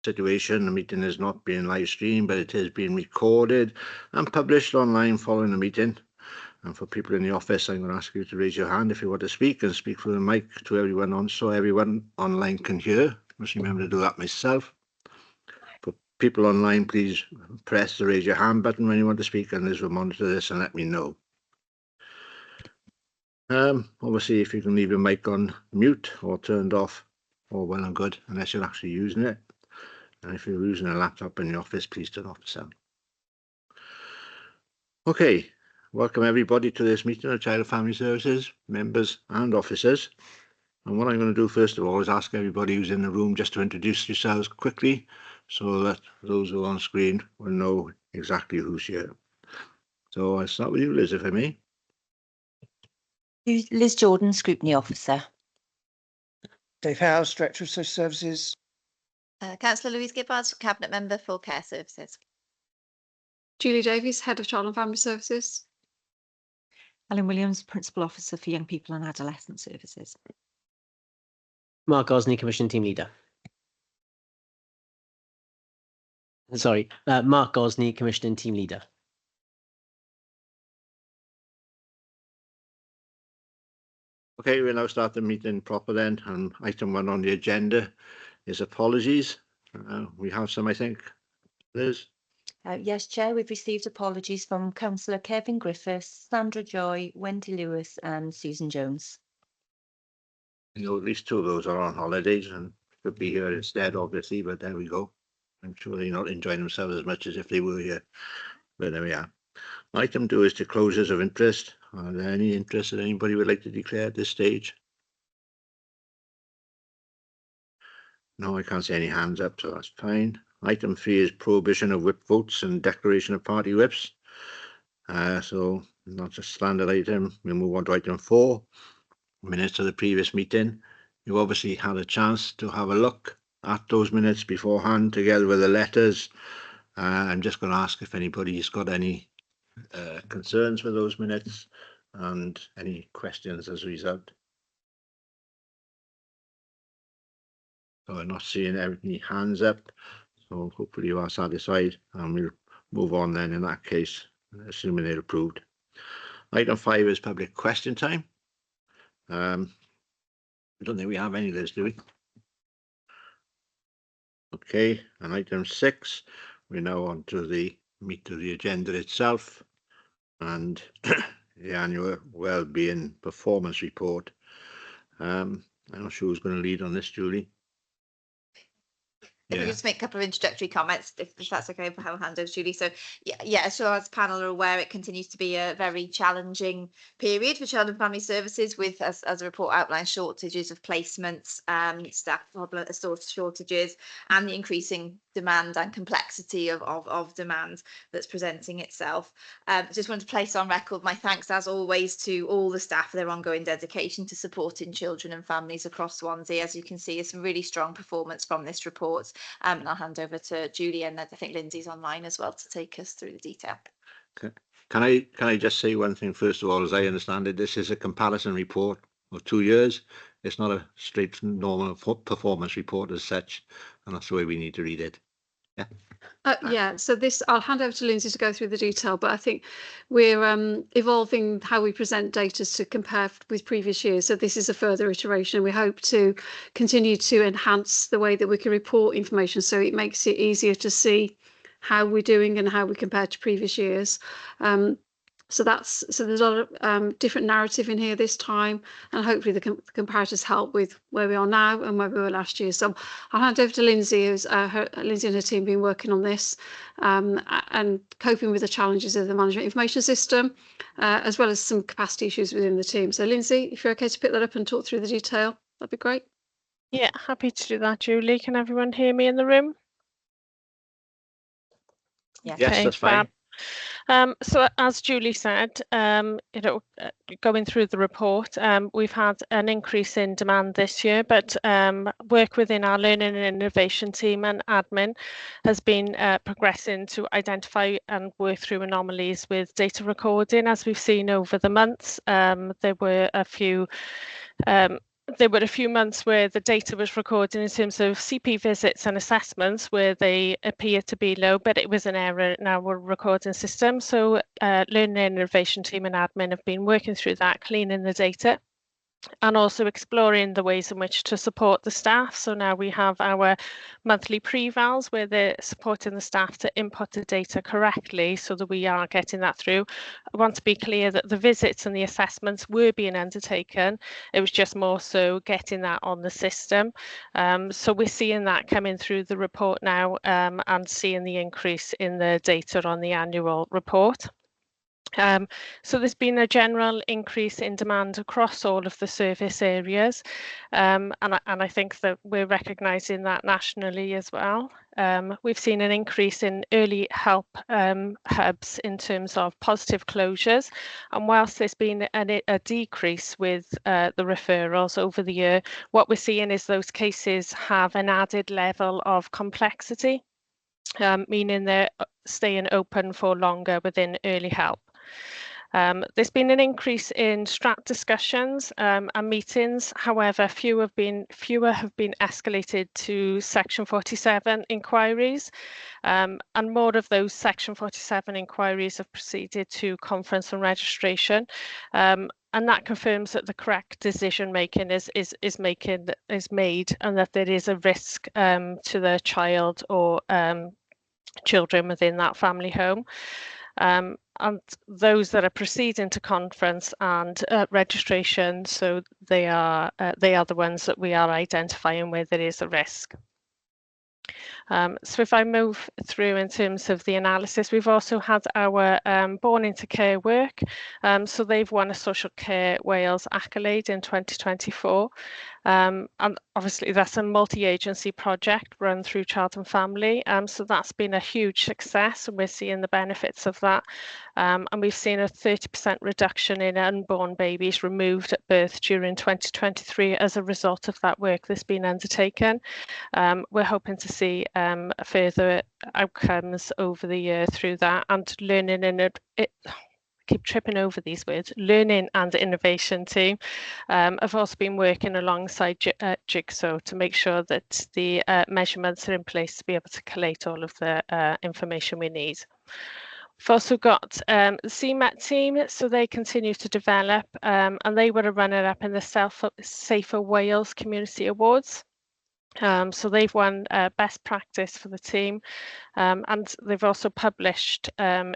situation. The meeting is not being live streamed, but it is being recorded and published online following the meeting. And for people in the office, I'm going to ask you to raise your hand if you want to speak, and speak through the mic to everyone on, so everyone online can hear. Must remember to do that myself. For people online, please press the raise your hand button when you want to speak, and Liz will monitor this and let me know. Obviously, if you can leave your mic on mute or turned off, all well and good, unless you're actually using it. And if you're using a laptop in the office, please turn off the sound. Okay, welcome everybody to this meeting of Child and Family Services, members and officers. And what I'm going to do first of all is ask everybody who's in the room just to introduce yourselves quickly, so that those who are on screen will know exactly who's here. So I'll start with you, Liz, if I may. Liz Jordan, Scrutiny Officer. Dave Howes, Director of Social Services. Councillor Louise Gibbard, Cabinet Member for Care Services. Julie Davies, Head of Child and Family Services. Ellen Williams, Principal Officer for Young People and Adolescent Services. Mark Gosney, Commission Team Leader. Sorry, Mark Gosney, Commission Team Leader. Okay, we'll now start the meeting proper then, and item 1 on the agenda is apologies. We have some, I think. Liz? Yes, Chair, we've received apologies from Councillor Kevin Griffiths, Sandra Joy, Wendy Lewis and Susan Jones. You know, at least 2 of those are on holidays and could be here instead, obviously, but there we go. I'm sure they're not enjoying themselves as much as if they were here, but there we are. Item 2 is disclosures of interest. Are there any interest that anybody would like to declare at this stage? No, I can't see any hands up, so that's fine. Item 3 is prohibition of whip votes and declaration of party whips. So not a standard item. We'll move on to item 4, minutes of the previous meeting. You've obviously had a chance to have a look at those minutes beforehand, together with the letters. I'm just going to ask if anybody's got any concerns with those minutes and any questions as a result. So I'm not seeing any hands up, so hopefully you are satisfied, and we'll move on then in that case, assuming they're approved. Item 5 is public question time. I don't think we have any of this, do we? Okay, and item 6, we're now on to the meat of the agenda itself, and the annual wellbeing performance report. I'm not sure who's going to lead on this, Julie. If we just make a couple of introductory comments, if that's okay, I'll hand over to Julie. So so as the panel are aware, it continues to be a very challenging period for Child and Family Services, with, as the report outlines, shortages of placements, staff shortages, and the increasing demand and complexity of demand that's presenting itself. Just wanted to place on record my thanks, as always, to all the staff for their ongoing dedication to supporting children and families across Swansea. As you can see, there's some really strong performance from this report. And I'll hand over to Julie, and I think Lindsay's online as well to take us through the detail. Okay. Can I just say one thing first of all? As I understand it, this is a comparison report of 2 years. It's not a straight normal performance report as such, and that's the way we need to read it. Yeah. So this, I'll hand over to Lindsay to go through the detail, but I think we're evolving how we present data to compare with previous years. So this is a further iteration. We hope to continue to enhance the way that we can report information, so it makes it easier to see how we're doing and how we compare to previous years. So there's a lot of different narrative in here this time, and hopefully the comparators help with where we are now and where we were last year. So I'll hand over to Lindsay, who's Lindsay and her team been working on this and coping with the challenges of the management information system, as well as some capacity issues within the team. So Lindsay, if you're okay to pick that up and talk through the detail, that'd be great. Yeah, happy to do that, Julie. Can everyone hear me in the room? Yeah. Yes, Okay, that's fine. So as Julie said, going through the report, we've had an increase in demand this year, but work within our learning and innovation team and admin has been progressing to identify and work through anomalies with data recording. As we've seen over the months, there were a few there were a few months where the data was recorded in terms of CP visits and assessments where they appear to be low, but it was an error in our recording system. So Learning and Innovation team and admin have been working through that, cleaning the data, and also exploring the ways in which to support the staff. So now we have our monthly pre-vals where they're supporting the staff to input the data correctly so that we are getting that through. I want to be clear that the visits and the assessments were being undertaken. It was just more so getting that on the system. So we're seeing that coming through the report now and seeing the increase in the data on the annual report. So there's been a general increase in demand across all of the service areas, and I think that we're recognising that nationally as well. We've seen an increase in early help hubs in terms of positive closures, and whilst there's been a decrease with the referrals over the year, what we're seeing is those cases have an added level of complexity, meaning they're staying open for longer within early help. There's been an increase in strat discussions and meetings. However, fewer have been escalated to Section 47 inquiries, and more of those Section 47 inquiries have proceeded to conference and registration. And that confirms that the correct decision making is made, and that there is a risk to the child or children within that family home. And those that are proceeding to conference and registration, so they are the ones that we are identifying where there is a risk. So if I move through in terms of the analysis, we've also had our Born into Care work. So they've won a Social Care Wales accolade in 2024. And obviously that's a multi-agency project run through Child and Family. So that's been a huge success, and we're seeing the benefits of that. And we've seen a 30% reduction in unborn babies removed at birth during 2023 as a result of that work that's been undertaken. We're hoping to see further outcomes over the year through that, and learning and keep tripping over these words, Learning and Innovation team have also been working alongside Jigsaw to make sure that the measurements are in place to be able to collate all of the information we need. We've also got the CMET team, so they continue to develop, and they were a runner-up in the Safer Wales Community Awards. So they've won best practice for the team, and they've also published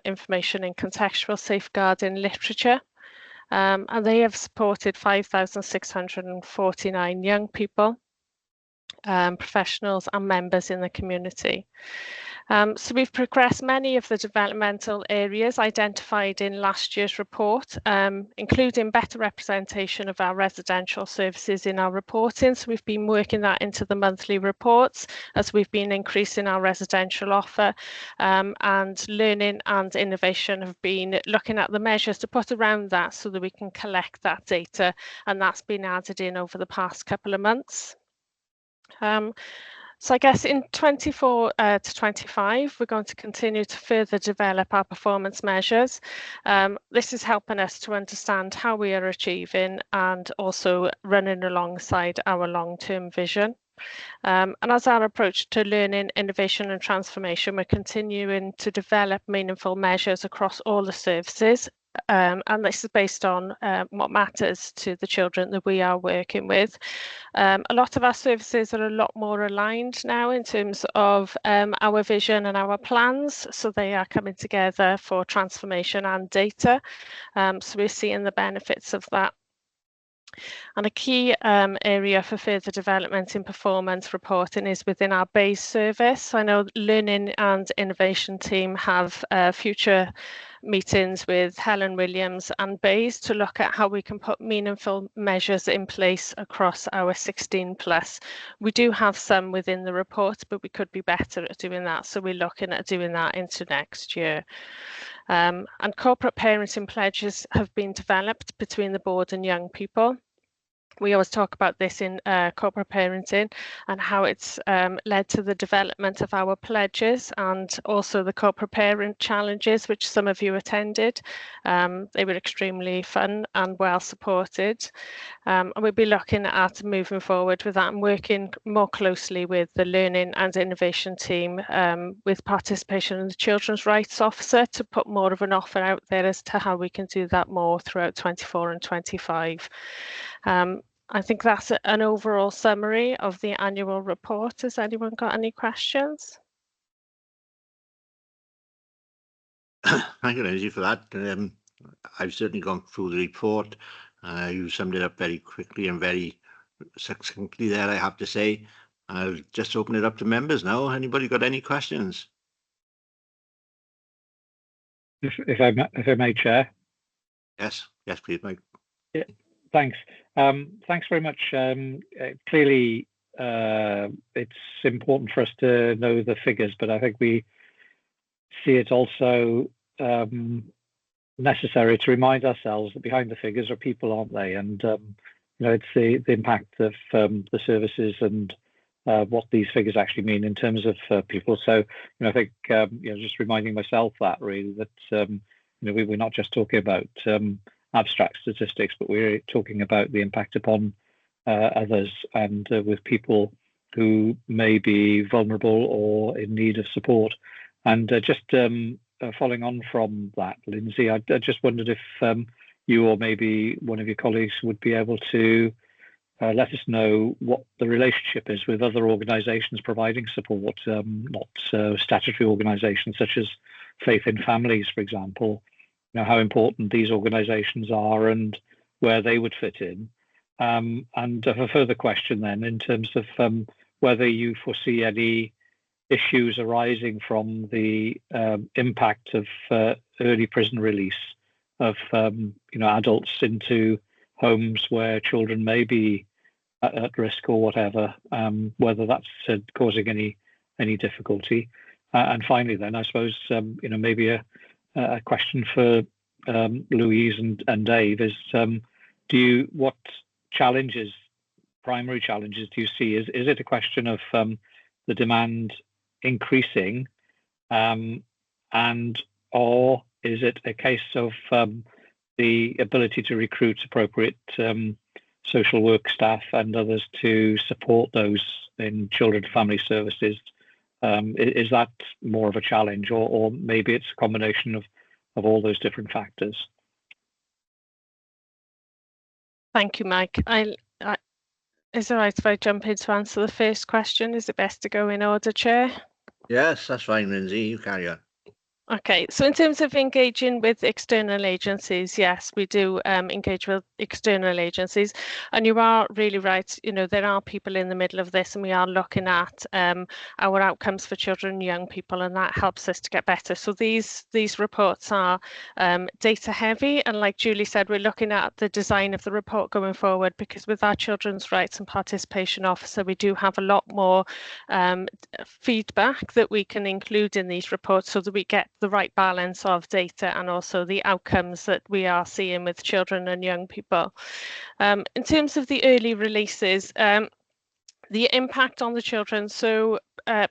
information in contextual safeguarding literature, and they have supported 5,649 young people, professionals and members in the community. So we've progressed many of the developmental areas identified in last year's report, including better representation of our residential services in our reporting. So we've been working that into the monthly reports as we've been increasing our residential offer, and Learning and Innovation have been looking at the measures to put around that so that we can collect that data, and that's been added in over the past couple of months. So I guess in 24 to 25, we're going to continue to further develop our performance measures. This is helping us to understand how we are achieving and also running alongside our long-term vision. And as our approach to learning, innovation and transformation, we're continuing to develop meaningful measures across all the services. And this is based on what matters to the children that we are working with. A lot of our services are a lot more aligned now in terms of our vision and our plans, so they are coming together for transformation and data. So we're seeing the benefits of that. And a key area for further development in performance reporting is within our BASE service. I know Learning and Innovation team have future meetings with Helen Williams and BASE to look at how we can put meaningful measures in place across our 16+. We do have some within the report, but we could be better at doing that. So we're looking at doing that into next year. And corporate parenting pledges have been developed between the board and young people. We always talk about this in corporate parenting and how it's led to the development of our pledges and also the corporate parent challenges, which some of you attended. They were extremely fun and well supported. And we'll be looking at moving forward with that and working more closely with the Learning and Innovation team with participation in the Children's Rights Officer to put more of an offer out there as to how we can do that more throughout 24 and 25. I think that's an overall summary of the annual report. Has anyone got any questions? Thank you, Lindsay, for that. I've certainly gone through the report. You summed it up very quickly and very succinctly there, I have to say. I'll just open it up to members now. Anybody got any questions? If I may, Chair. Yes, please, Mike. Yeah, thanks. Thanks very much. Clearly, it's important for us to know the figures, but I think we see it also necessary to remind ourselves that behind the figures are people, aren't they? And it's the impact of the services and what these figures actually mean in terms of people. So I think just reminding myself that really that we're not just talking about abstract statistics, but we're talking about the impact upon others and with people who may be vulnerable or in need of support. And just following on from that, Lindsay, I just wondered if you or maybe one of your colleagues would be able to let us know what the relationship is with other organisations providing support, not statutory organisations such as Faith in Families, for example, how important these organisations are and where they would fit in. And a further question then in terms of whether you foresee any issues arising from the impact of early prison release of adults into homes where children may be at risk or whatever, whether that's causing any difficulty. And finally, then I suppose maybe a question for Louise and Dave is: what primary challenges do you see? Is it a question of the demand increasing, or is it a case of the ability to recruit appropriate social work staff and others to support those in children and family services? Is that more of a challenge, or maybe it's a combination of all those different factors? Thank you, Mike. Is it right if I jump in to answer the first question? Is it best to go in order, Chair? Yes, that's fine, Lindsay. You carry on. Okay, so in terms of engaging with external agencies, yes, we do engage with external agencies, and you are really right. There are people in the middle of this, and we are looking at our outcomes for children and young people, and that helps us to get better. So these reports are data heavy, and like Julie said, we're looking at the design of the report going forward, because with our Children's Rights and Participation Officer, we do have a lot more feedback that we can include in these reports so that we get the right balance of data and also the outcomes that we are seeing with children and young people. In terms of the early releases, the impact on the children, so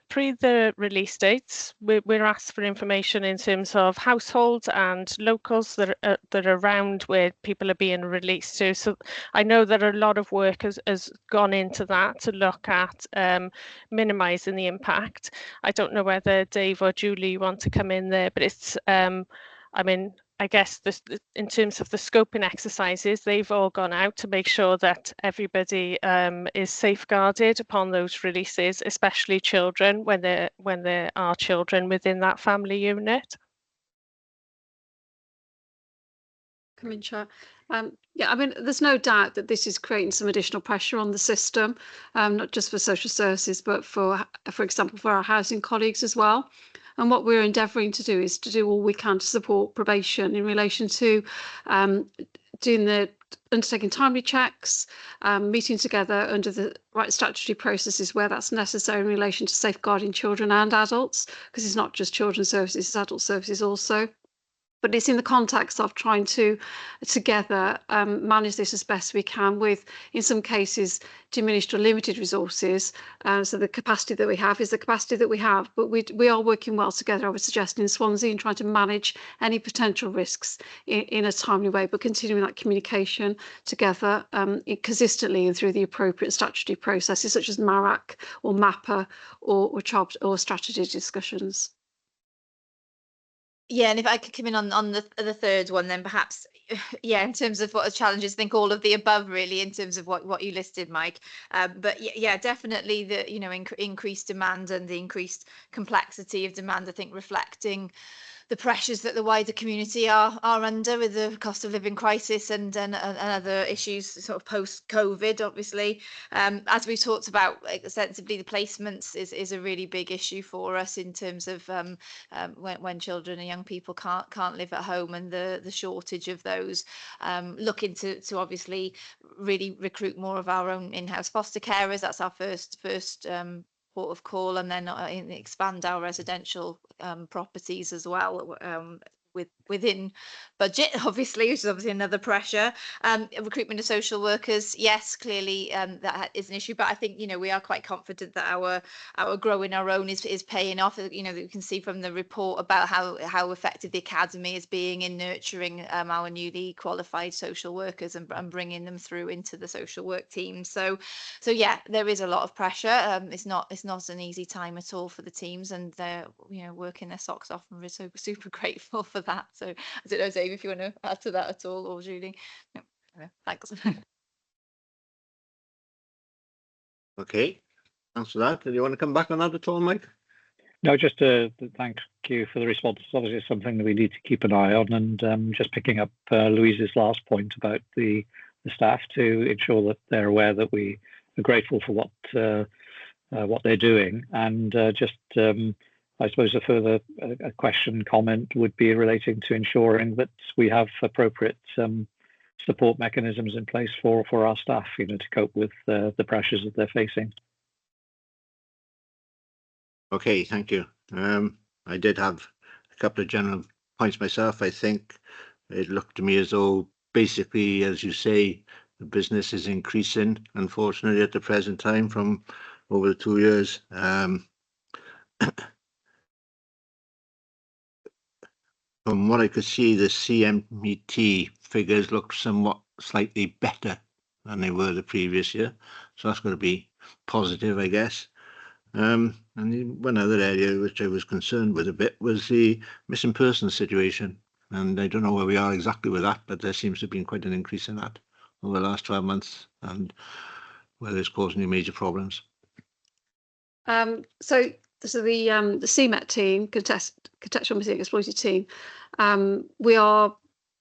pre the release dates, we're asked for information in terms of households and locals that are around where people are being released to. So I know that a lot of work has gone into that to look at minimising the impact. I don't know whether Dave or Julie want to come in there, but it's, I guess in terms of the scoping exercises, they've all gone out to make sure that everybody is safeguarded upon those releases, especially children when there are children within that family unit. Come in, Chair. There's no doubt that this is creating some additional pressure on the system, not just for social services, but for example, for our housing colleagues as well. And what we're endeavouring to do is to do all we can to support probation in relation to undertaking timely checks, meeting together under the right statutory processes where that's necessary in relation to safeguarding children and adults, because it's not just children's services, it's adult services also. But it's in the context of trying to together manage this as best we can with, in some cases, diminished or limited resources. So the capacity that we have is the capacity that we have, but we are working well together, I would suggest, in Swansea, and trying to manage any potential risks in a timely way, but continuing that communication together consistently and through the appropriate statutory processes such as MARAC or MAPA or strategy discussions. Yeah, and if I could come in on the third one, then perhaps, yeah, in terms of what are challenges, I think all of the above really, in terms of what you listed, Mike. But yeah, definitely the increased demand and the increased complexity of demand, I think reflecting the pressures that the wider community are under with the cost of living crisis and other issues sort of post-COVID, obviously. As we talked about extensively, the placements is a really big issue for us in terms of when children and young people can't live at home, and the shortage of those. Looking to obviously really recruit more of our own in-house foster carers. That's our first port of call, and then expand our residential properties as well, within budget, obviously, which is obviously another pressure. Recruitment of social workers, yes, clearly that is an issue, but I think we are quite confident that our growing our own is paying off. You can see from the report about how effective the academy is being in nurturing our newly qualified social workers and bringing them through into the social work team. So yeah, there is a lot of pressure. It's not an easy time at all for the teams, and they're working their socks off, and we're so super grateful for that. So I don't know, Dave, if you want to add to that at all, or Julie. No, thanks. Okay, thanks for that. Do you want to come back on that at all, Mike? No, just to thank you for the response. Obviously, it's something that we need to keep an eye on, and just picking up Louise's last point about the staff, to ensure that they're aware that we are grateful for what they're doing, and just I suppose a further comment would be relating to ensuring that we have appropriate support mechanisms in place for our staff, to cope with the pressures that they're facing. Okay, thank you. I did have a couple of general points myself. I think it looked to me as though, basically, as you say, the business is increasing, unfortunately, at the present time from over the 2 years. From what I could see, the CMT figures look somewhat slightly better than they were the previous year. So that's going to be positive, I guess. And one other area which I was concerned with a bit was the missing persons situation. And I don't know where we are exactly with that, but there seems to have been quite an increase in that over the last 12 months, and whether it's causing any major problems. So the CMET team, Contextual Missing Exploited team, we are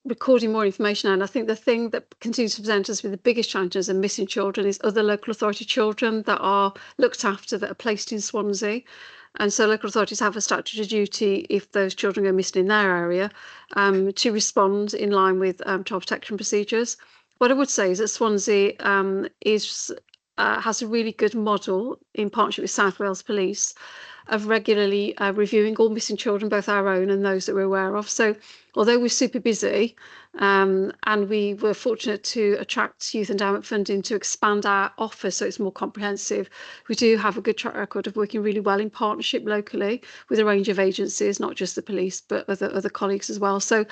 recording more information, and I think the thing that continues to present us with the biggest challenges in missing children is other local authority children that are looked after, that are placed in Swansea. And so local authorities have a statutory duty, if those children go missing in their area, to respond in line with child protection procedures. What I would say is that Swansea has a really good model in partnership with South Wales Police of regularly reviewing all missing children, both our own and those that we're aware of. So although we're super busy, and we were fortunate to attract youth endowment funding to expand our offer so it's more comprehensive, we do have a good track record of working really well in partnership locally with a range of agencies, not just the police, but other colleagues as well. So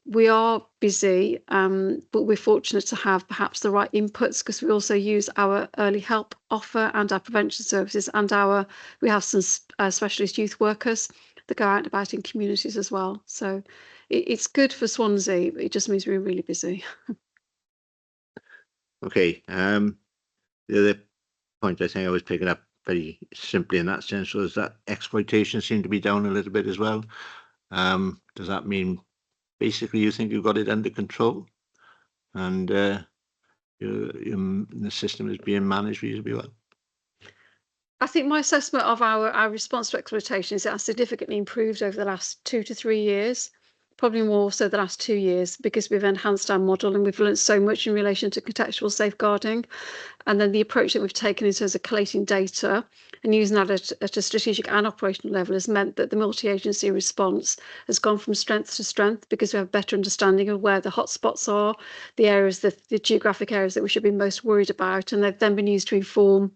we are busy, but we're fortunate to have perhaps the right inputs, because we also use our early help offer and our prevention services, and we have some specialist youth workers that go out and about in communities as well. So it's good for Swansea. It just means we're really busy. Okay. The other point I think I was picking up very simply in that sense was that exploitation seemed to be down a little bit as well. Does that mean basically you think you've got it under control, and the system is being managed reasonably well? I think my assessment of our response to exploitation is that it has significantly improved over the last 2 to 3 years. probably more so the last 2 years, because we've enhanced our model and we've learned so much in relation to contextual safeguarding. And then the approach that we've taken in terms of collating data and using that at a strategic and operational level has meant that the multi-agency response has gone from strength to strength, because we have a better understanding of where the hotspots are, the areas, the geographic areas that we should be most worried about, and they've then been used to inform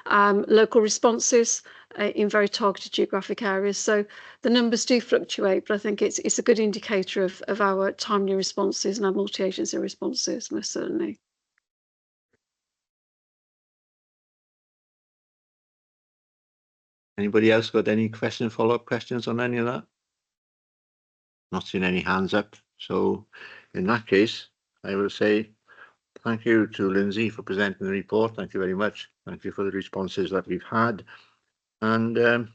local responses in very targeted geographic areas. So the numbers do fluctuate, but I think it's a good indicator of our timely responses and our multi-agency responses, most certainly. Anybody else got any follow-up questions on any of that? Not seeing any hands up. So in that case, I will say thank you to Lindsay for presenting the report. Thank you very much. Thank you for the responses that we've had. And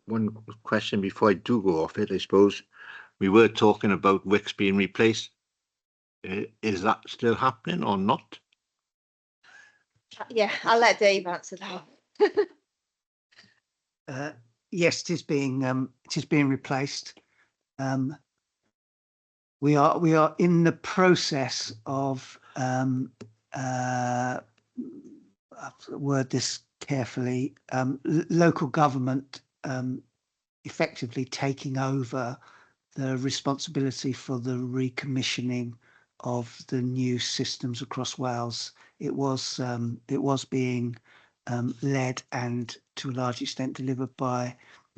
one question before I do go off it, I suppose, we were talking about Wix being replaced. Is that still happening or not? Yeah, I'll let Dave answer that. Yes, it is being replaced. We are in the process of word this carefully. Local government effectively taking over the responsibility for the recommissioning of the new systems across Wales. It was being led and to a large extent delivered by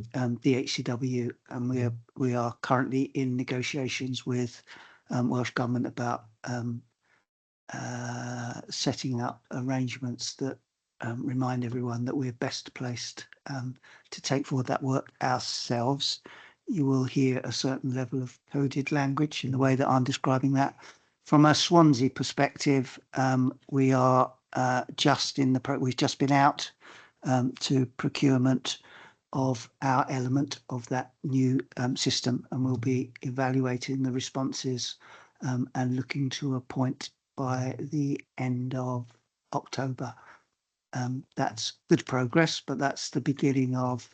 the HCW, and we are currently in negotiations with Welsh Government about setting up arrangements that remind everyone that we're best placed to take forward that work ourselves. You will hear a certain level of coded language in the way that I'm describing that. From a Swansea perspective, we are we've just been out to procurement of our element of that new system, and we'll be evaluating the responses and looking to a point by the end of October. That's good progress, but that's the beginning of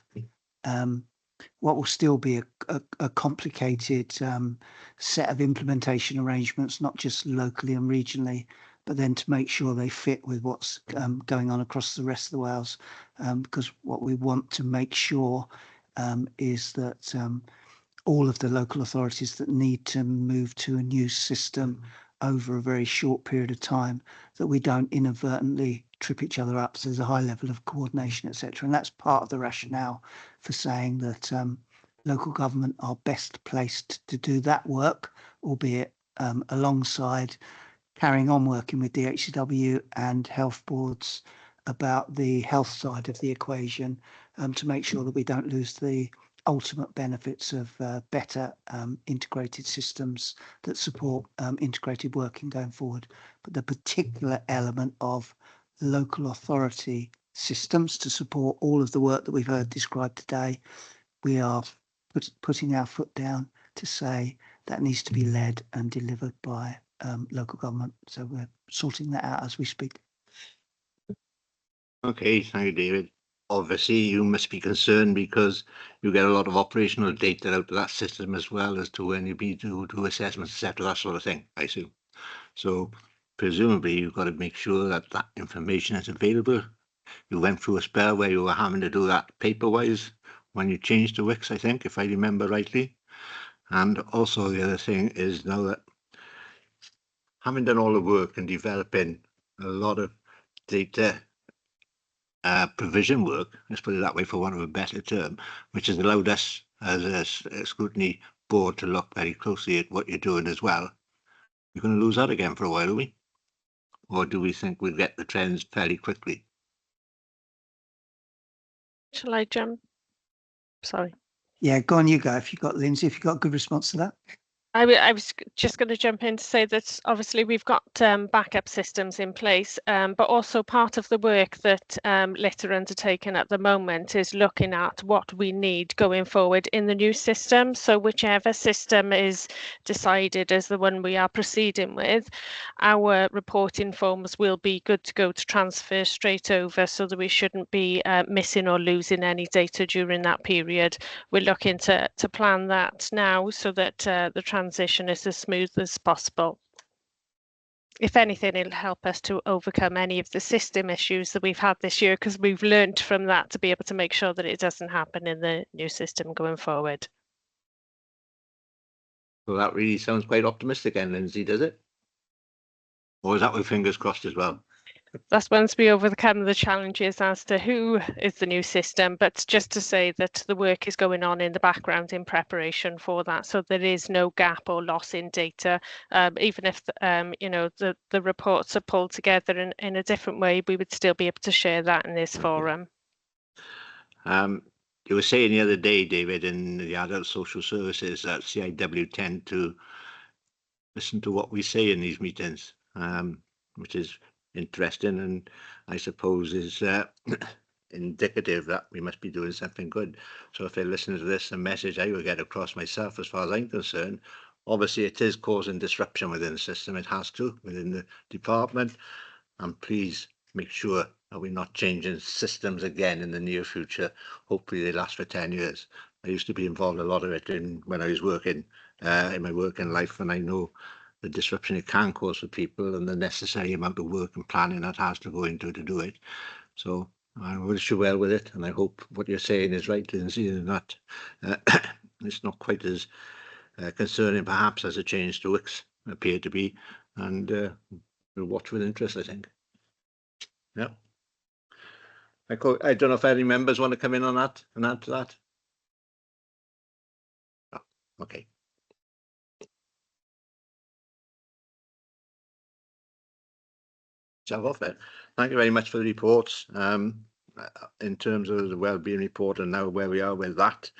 what will still be a complicated set of implementation arrangements, not just locally and regionally, but then to make sure they fit with what's going on across the rest of the Wales. Because what we want to make sure is that all of the local authorities that need to move to a new system over a very short period of time, that we don't inadvertently trip each other up. So there's a high level of coordination, etc. And that's part of the rationale for saying that local government are best placed to do that work, albeit alongside carrying on working with DHCW and health boards about the health side of the equation, to make sure that we don't lose the ultimate benefits of better integrated systems that support integrated working going forward. But the particular element of local authority systems to support all of the work that we've heard described today, we are putting our foot down to say that needs to be led and delivered by local government. So we're sorting that out as we speak. Okay, thank you, David. Obviously, you must be concerned because you get a lot of operational data out of that system as well as to when you be to do assessments, etc., that sort of thing, I assume. So presumably you've got to make sure that that information is available. You went through a spell where you were having to do that paper-wise when you changed to Wix, I think, if I remember rightly. And also the other thing is now that having done all the work and developing a lot of data provision work, let's put it that way for want of a better term, which has allowed us as a scrutiny board to look very closely at what you're doing as well. We're going to lose that again for a while, are we? Or do we think we'll get the trends fairly quickly? Shall I jump? Sorry. Yeah, go on, you go. If you've got, Lindsay, if you've got a good response to that. I was just going to jump in to say that obviously we've got backup systems in place, but also part of the work that LIT are undertaking at the moment is looking at what we need going forward in the new system. So whichever system is decided as the one we are proceeding with, our reporting forms will be good to go to transfer straight over, so that we shouldn't be missing or losing any data during that period. We're looking to plan that now so that the transition is as smooth as possible. If anything, it'll help us to overcome any of the system issues that we've had this year, because we've learned from that to be able to make sure that it doesn't happen in the new system going forward. Well, that really sounds quite optimistic then, Lindsay, does it? Or is that with fingers crossed as well? That's once we overcome the challenges as to who is the new system, but just to say that the work is going on in the background in preparation for that, so there is no gap or loss in data. Even if you know, the reports are pulled together in a different way, we would still be able to share that in this forum. You were saying the other day, David, in the adult social services that CIW tend to listen to what we say in these meetings, which is interesting, and I suppose is indicative that we must be doing something good. So if they're listening to this, the message I will get across myself, as far as I'm concerned, obviously it is causing disruption within the system. It has to, within the department, and please make sure that we're not changing systems again in the near future. Hopefully they last for 10 years. I used to be involved a lot of it when I was working in my working life, and I know the disruption it can cause for people and the necessary amount of work and planning that has to go into to do it. So I wish you well with it, and I hope what you're saying is right, Lindsay, and that it's not quite as concerning perhaps as the change to Wix appeared to be, and we'll watch with interest, I think. Yeah. I don't know if any members want to come in on that and add to that. Oh, okay. Jump off there. Thank you very much for the reports. In terms of the wellbeing report and now where we are with that,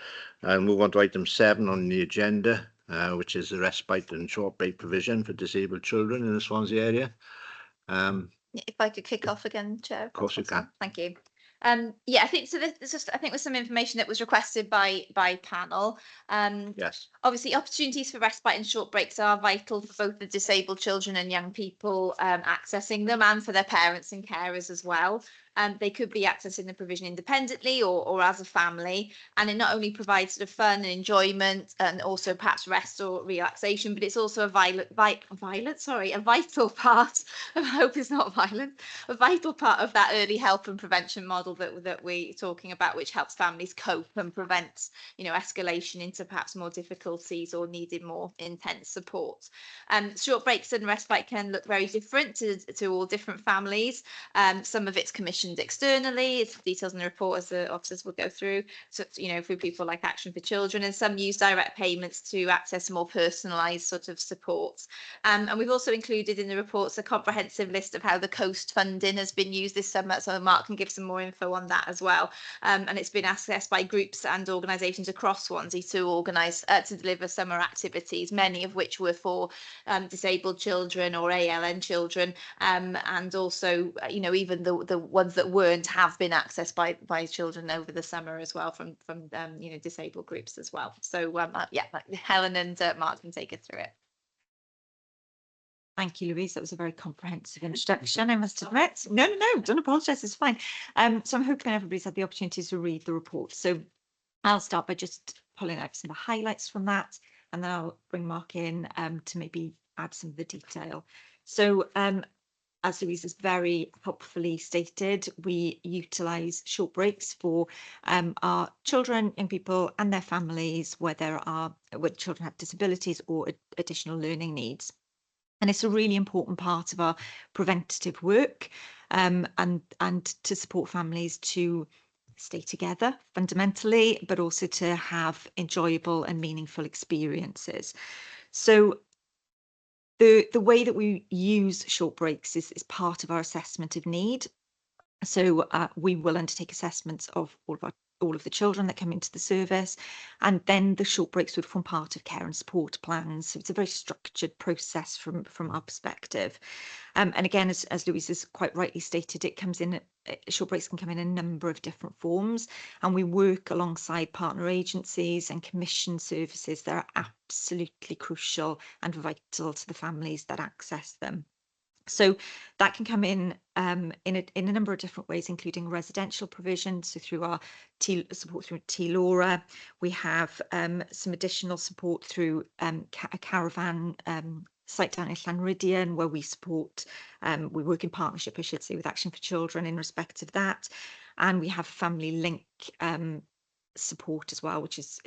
I'll move on to item 7 on the agenda, which is the respite and short break provision for disabled children in the Swansea area. If I could kick off again, Chair. Of course you can. Thank you. Yeah, I think so. This is just, I think, was some information that was requested by panel. Yes. Obviously, opportunities for respite and short breaks are vital for both the disabled children and young people accessing them, and for their parents and carers as well. They could be accessing the provision independently or as a family, and it not only provides sort of fun and enjoyment and also perhaps rest or relaxation, but it's also a vital part. I hope it's not violent. A vital part of that early help and prevention model that we're talking about, which helps families cope and prevents, you know, escalation into perhaps more difficulties or needing more intense support. Short breaks and respite can look very different to all different families. Some of it's commissioned externally, it's details in the report as the officers will go through, so you know, through people like Action for Children, and some use direct payments to access more personalised sort of support. And we've also included in the reports a comprehensive list of how the coast funding has been used this summer, so Mark can give some more info on that as well. And it's been accessed by groups and organisations across Swansea to organise to deliver summer activities, many of which were for disabled children or ALN children, and also, you know, even the ones that weren't have been accessed by children over the summer as well from you know, disabled groups as well. So yeah, Helen and Mark can take us through it. Thank you, Louise. That was a very comprehensive introduction, I must admit. No, don't apologise, it's fine. So I'm hoping everybody's had the opportunity to read the report. So I'll start by just pulling out some of the highlights from that, and then I'll bring Mark in to maybe add some of the detail. So as Louise has very helpfully stated, we utilise short breaks for our children, young people and their families where children have disabilities or additional learning needs. And it's a really important part of our preventative work, and to support families to stay together fundamentally, but also to have enjoyable and meaningful experiences. So the way that we use short breaks is part of our assessment of need. So we will undertake assessments of all of our all of the children that come into the service, and then the short breaks would form part of care and support plans. So it's a very structured process from our perspective. And again, as Louise has quite rightly stated, it comes in, short breaks can come in a number of different forms, and we work alongside partner agencies and commission services that are absolutely crucial and vital to the families that access them. So that can come in in a number of different ways, including residential provision. So through our support through T-Laura, we have some additional support through a caravan site down in Llanryddion, where we support, we work in partnership, I should say, with Action for Children in respect of that. And we have family link support as well, which is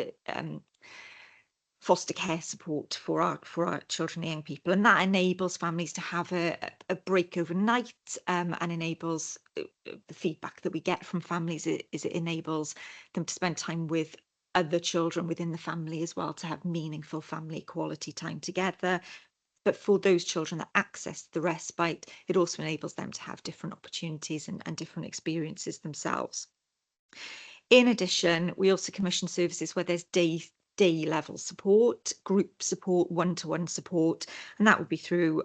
foster care support for our children and young people, and that enables families to have a break overnight, and enables the feedback that we get from families is it enables them to spend time with other children within the family as well, to have meaningful family quality time together. But for those children that access the respite, it also enables them to have different opportunities and different experiences themselves. In addition, we also commission services where there's day level support, group support, one-to-one support, and that would be through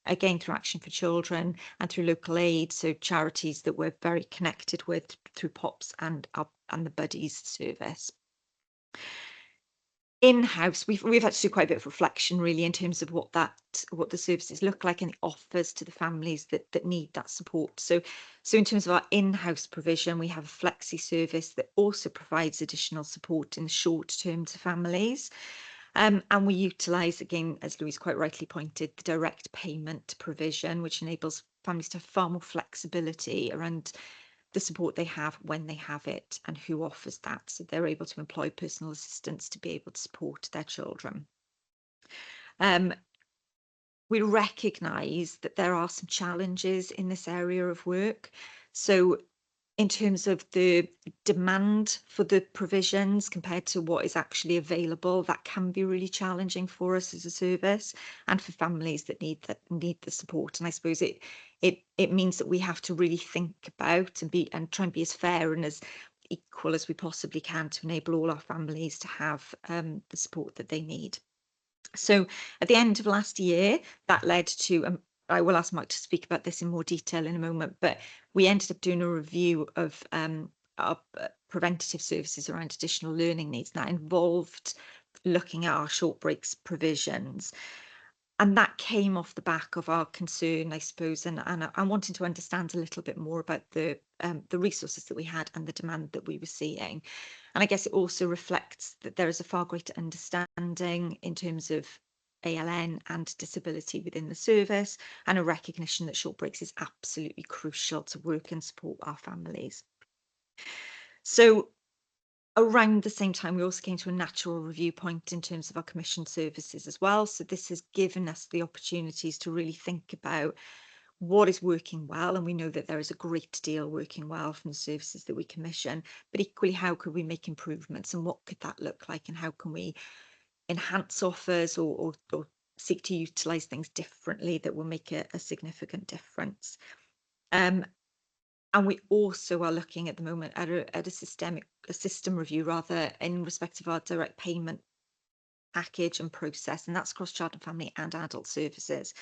again through Action for Children and through local aid, so charities that we're very connected with through POPs and the Buddies service. In-house, we've had to do quite a bit of reflection really in terms of what the services look like and the offers to the families that need that support. So in terms of our in-house provision, we have a flexi service that also provides additional support in the short term to families. And we utilise, again, as Louise quite rightly pointed, the direct payment provision, which enables families to have far more flexibility around the support they have when they have it and who offers that. So they're able to employ personal assistants to be able to support their children. We recognise that there are some challenges in this area of work. So in terms of the demand for the provisions compared to what is actually available, that can be really challenging for us as a service and for families that need the support. And I suppose it means that we have to really think about and try and be as fair and as equal as we possibly can to enable all our families to have the support that they need. So at the end of last year, that led to I will ask Mike to speak about this in more detail in a moment, but we ended up doing a review of our preventative services around additional learning needs. That involved looking at our short breaks provisions. And that came off the back of our concern, I suppose, and wanting to understand a little bit more about the resources that we had and the demand that we were seeing. And I guess it also reflects that there is a far greater understanding in terms of ALN and disability within the service, and a recognition that short breaks is absolutely crucial to work and support our families. So around the same time, we also came to a natural review point in terms of our commissioned services as well. So this has given us the opportunities to really think about what is working well, and we know that there is a great deal working well from the services that we commission, but equally, how could we make improvements and what could that look like, and how can we enhance offers or seek to utilise things differently that will make a significant difference. And we also are looking at the moment at a system review, rather, in respect of our direct payment package and process, and that's across child and family and adult services.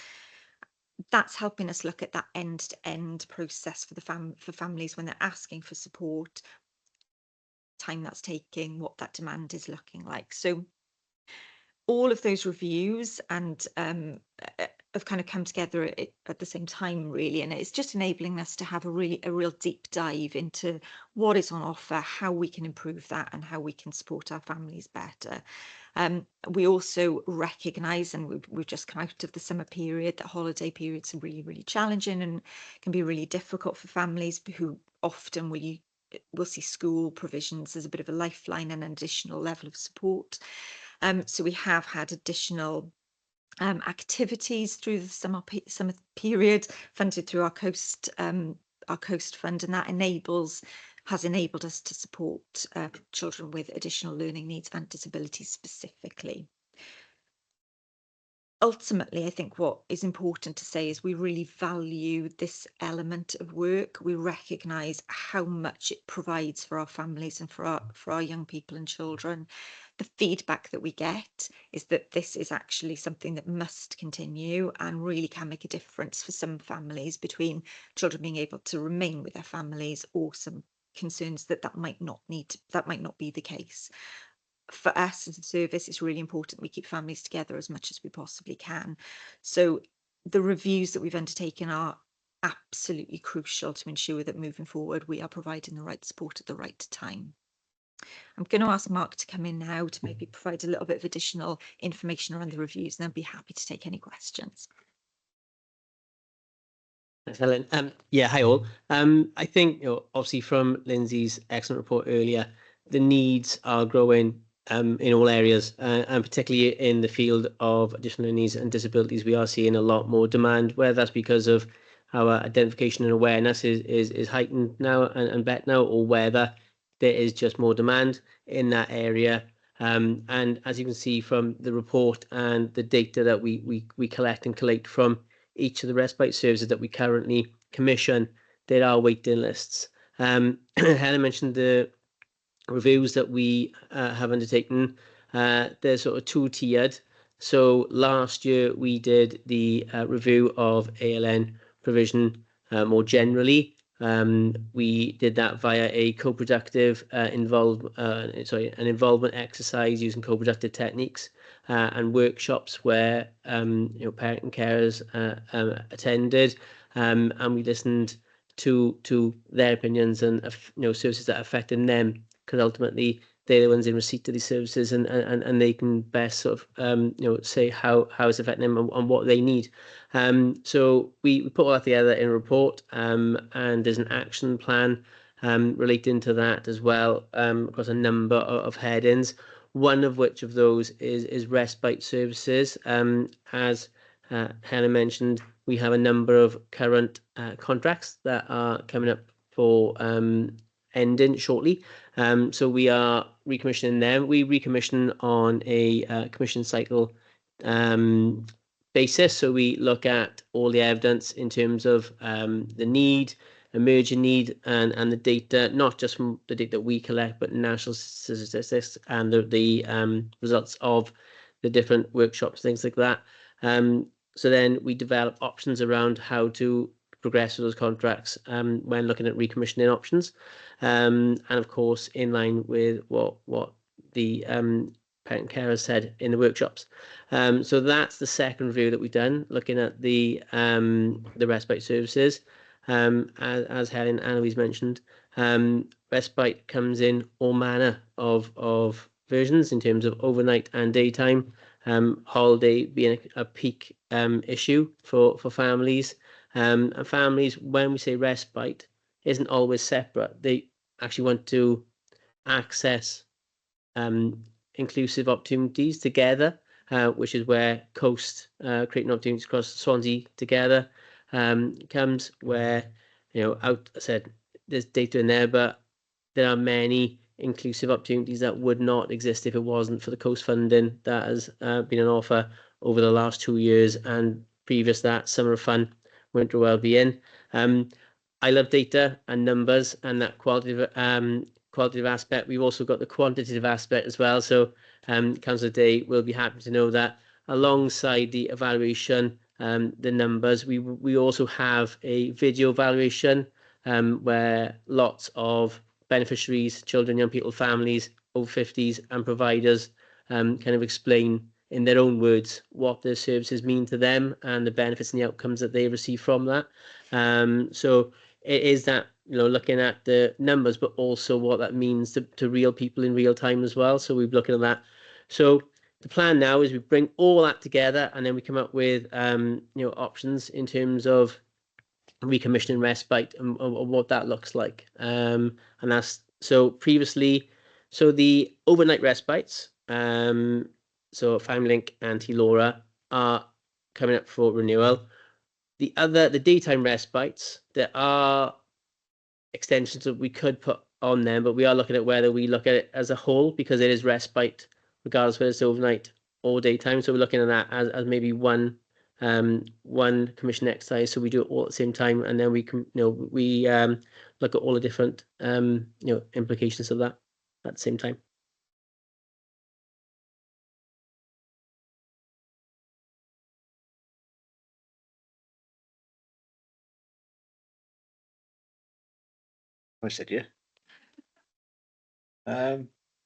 That's helping us look at that end-to-end process for families when they're asking for support, time that's taking, what that demand is looking like. So all of those reviews and have kind of come together at the same time, really, and it's just enabling us to have a real deep dive into what is on offer, how we can improve that, and how we can support our families better. We also recognise, and we've just come out of the summer period, that holiday periods are really challenging and can be really difficult for families who often will see school provisions as a bit of a lifeline and an additional level of support. So we have had additional activities through the summer period funded through our coast fund, and that has enabled us to support children with additional learning needs and disabilities specifically. ultimately, I think what is important to say is we really value this element of work. We recognise how much it provides for our families and for our young people and children. The feedback that we get is that this is actually something that must continue and really can make a difference for some families, between children being able to remain with their families or some concerns that might not be the case. For us as a service, it's really important we keep families together as much as we possibly can. So the reviews that we've undertaken are absolutely crucial to ensure that moving forward we are providing the right support at the right time. I'm going to ask Mark to come in now to maybe provide a little bit of additional information around the reviews, and I'd be happy to take any questions. Thanks, Helen. Yeah, hi all. I think, obviously from Lindsay's excellent report earlier, the needs are growing in all areas, and particularly in the field of additional needs and disabilities, we are seeing a lot more demand, whether that's because of our identification and awareness is heightened now and better now, or whether there is just more demand in that area. And as you can see from the report and the data that we collect and collate from each of the respite services that we currently commission, there are waiting lists. Helen mentioned the reviews that we have undertaken. They're sort of two-tiered. So last year we did the review of ALN provision more generally. We did that via a co-productive an involvement exercise using co-productive techniques and workshops where parent and carers attended, and we listened to their opinions and services that affected them, because ultimately they're the ones in receipt of these services, and they can best sort of say how it's affecting them and what they need. So we put all that together in a report, and there's an action plan relating to that as well, across a number of headings. One of which of those is respite services. As Helen mentioned, we have a number of current contracts that are coming up for ending shortly. So we are recommissioning them. We recommission on a commission cycle basis. So we look at all the evidence in terms of the need, emerging need, and the data, not just from the data that we collect, but national statistics and the results of the different workshops, things like that. So then we develop options around how to progress with those contracts when looking at recommissioning options, and of course in line with what the parent carers said in the workshops. So that's the second review that we've done, looking at the respite services. As Helen and Eloise mentioned, respite comes in all manner of versions in terms of overnight and daytime. Holiday being a peak issue for families. And families, when we say respite, isn't always separate. They actually want to access inclusive opportunities together, which is where Coast, creating opportunities across Swansea together, comes, where, I said there's data in there, but there are many inclusive opportunities that would not exist if it wasn't for the Coast funding that has been an offer over the last 2 years, and previous that, Summer of Fun, Winter Wellbeing. I love data and numbers and that qualitative aspect. We've also got the quantitative aspect as well. So Councillor Day will be happy to know that alongside the evaluation, the numbers, we also have a video evaluation where lots of beneficiaries, children, young people, families, over 50s and providers kind of explain in their own words what the services mean to them and the benefits and the outcomes that they receive from that. So it is that, looking at the numbers, but also what that means to real people in real time as well. So we're looking at that. So the plan now is we bring all that together, and then we come up with options in terms of recommissioning respite and what that looks like. And that's so previously, so the overnight respites, so FamilyLink and T-Laura are coming up for renewal. The daytime respites, there are extensions that we could put on them, but we are looking at whether we look at it as a whole, because it is respite regardless whether it's overnight or daytime. So we're looking at that as maybe one commission exercise. So we do it all at the same time, and then we can, we look at all the different implications of that at the same time. I said, yeah.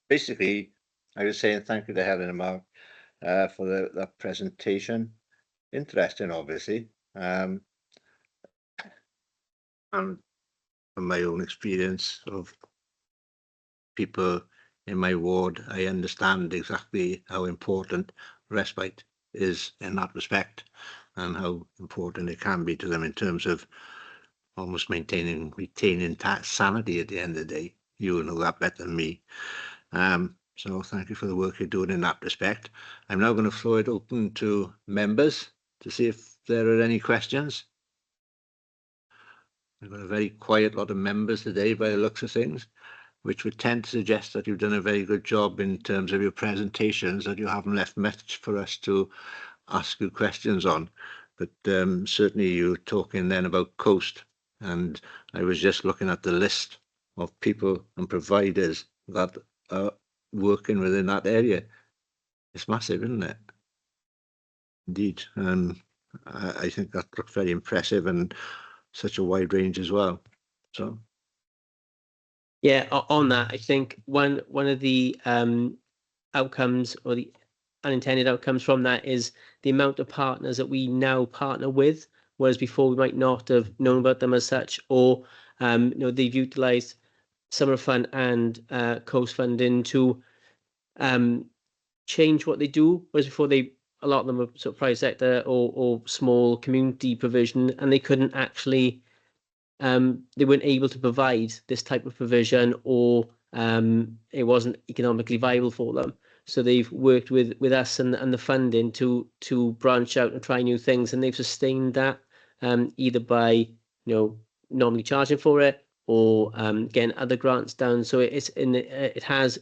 Basically, I was saying thank you to Helen and Mark for that presentation. Interesting, obviously. And from my own experience of people in my ward, I understand exactly how important respite is in that respect, and how important it can be to them in terms of almost retaining sanity at the end of the day. You know that better than me. So thank you for the work you're doing in that respect. I'm now going to throw it open to members to see if there are any questions. We've got a very quiet lot of members today by the looks of things, which would tend to suggest that you've done a very good job in terms of your presentations, that you haven't left much for us to ask you questions on. But certainly you're talking then about Coast, and I was just looking at the list of people and providers that are working within that area. It's massive, isn't it? Indeed. I think that looks very impressive, and such a wide range as well. So yeah, on that, I think one of the outcomes, or the unintended outcomes from that, is the amount of partners that we now partner with, whereas before we might not have known about them as such, or they've utilised Summer Fund and Coast funding to change what they do, whereas before a lot of them were sort of private sector or small community provision, and they couldn't actually they weren't able to provide this type of provision, or it wasn't economically viable for them. So they've worked with us and the funding to branch out and try new things, and they've sustained that either by normally charging for it, or getting other grants down. So it has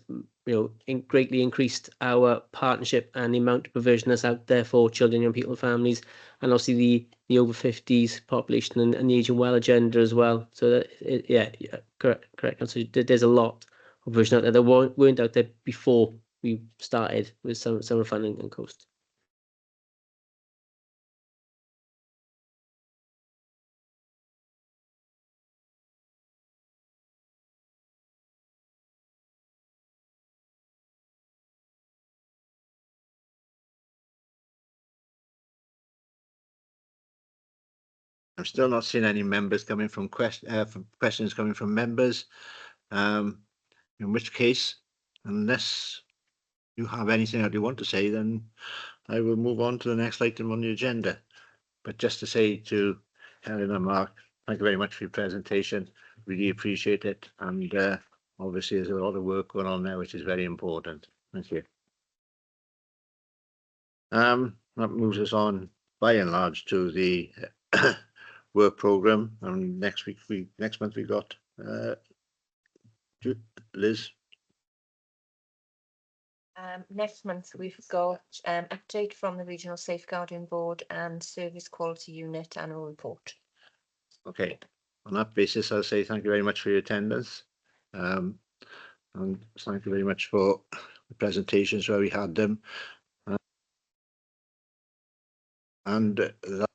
greatly increased our partnership and the amount of provision that's out there for children, young people, and families, and obviously the over 50s population and the Aging Well agenda as well. So correct. So there's a lot of provision out there that weren't out there before we started with Summer Fund and Coast. I'm still not seeing any members coming from questions coming from members. In which case, unless you have anything that you want to say, then I will move on to the next item on the agenda. But just to say to Helen and Mark, thank you very much for your presentation. Really appreciate it. And obviously there's a lot of work going on there, which is very important. Thank you. That moves us on by and large to the work program. And next month we got Liz. Next month we've got update from the Regional Safeguarding Board and Service Quality Unit annual report. Okay, on that basis, I'll say thank you very much for your attendance, and thank you very much for the presentations where we had them, and that